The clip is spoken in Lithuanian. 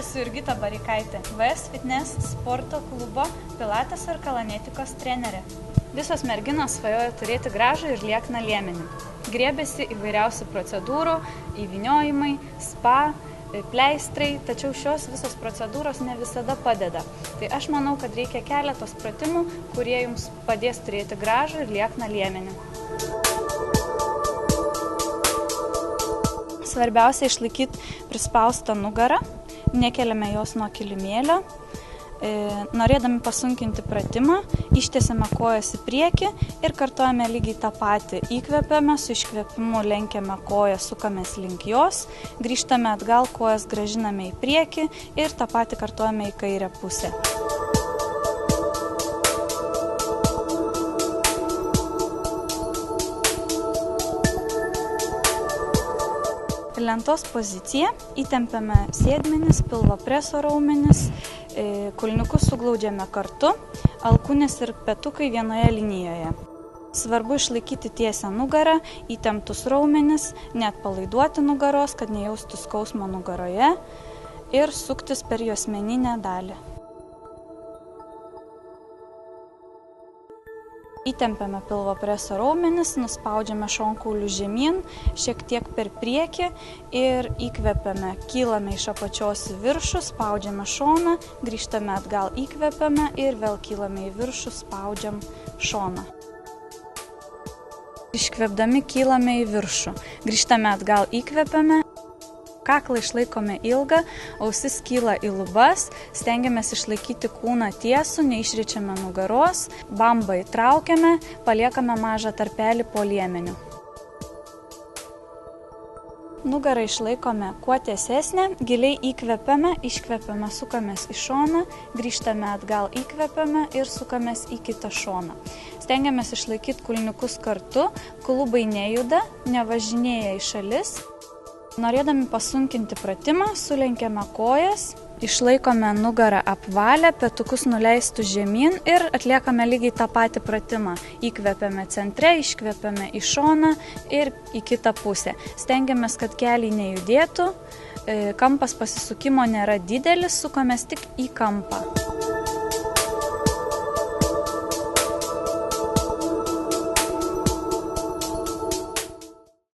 Esu Jurgita Barikaitė, VS Fitness sporto klubo pilates ir kalanetikos trenerė. Visos merginos svajoja turėti gražų ir liekną liemenį. Griebiasi įvairiausių procedūrų, įvyniojimai, spa, pleistrai, tačiau šios visos procedūros ne visada padeda. Tai aš manau, kad reikia keletos pratimų, kurie jums padės turėti gražų ir liekną liemenį. Svarbiausia išlaikyti prispaustą nugarą, nekeliame jos nuo kilimėlio. Norėdami pasunkinti pratimą, ištiesiame kojas į priekį ir kartojame lygiai tą patį. Įkvepiame, su iškvėpimu lenkiame koją, sukamės link jos, grįžtame atgal, kojas grąžiname į priekį ir tą patį kartojame į kairę pusę. Lentos poziciją įtempiame sėdmenis, pilvo preso raumenis, kulniukus suglaudžiame kartu, alkūnės ir petukai vienoje linijoje. Svarbu išlaikyti tiesią nugarą, įtemptus raumenis, neatpalaiduoti nugaros, kad nejaustų skausmo nugaroje ir suktis per juosmeninę dalį. Įtempiame pilvo preso raumenis, nuspaudžiame šonkaulių žemyn, šiek tiek per priekį ir įkvepiame, kylame iš apačios į viršų, spaudžiame šoną, grįžtame atgal, įkvepiame ir vėl kylame į viršų, spaudžiam šoną. Iškvėpdami kylame į viršų, grįžtame atgal, įkvepiame. Kaklą išlaikome ilgą, ausis kyla į lubas, stengiamės išlaikyti kūną tiesų, neišričiame nugaros, bambą įtraukiame, paliekame mažą tarpelį po liemeniu. Nugarą išlaikome kuo tiesesnę, giliai įkvepiame, iškvepiame, sukamės į šoną, grįžtame atgal, įkvepiame ir sukamės į kitą šoną. Stengiamės išlaikyti kulniukus kartu, klubai nejuda, nevažinėja į šalis. Norėdami pasunkinti pratimą, sulenkiame kojas, išlaikome nugarą apvalę, petukus nuleistų žemyn ir atliekame lygiai tą patį pratimą. Įkvepiame centre, iškvepiame į šoną ir į kitą pusę. Stengiamės, kad keliai nejudėtų, kampas pasisukimo nėra didelis, sukamės tik į kampą.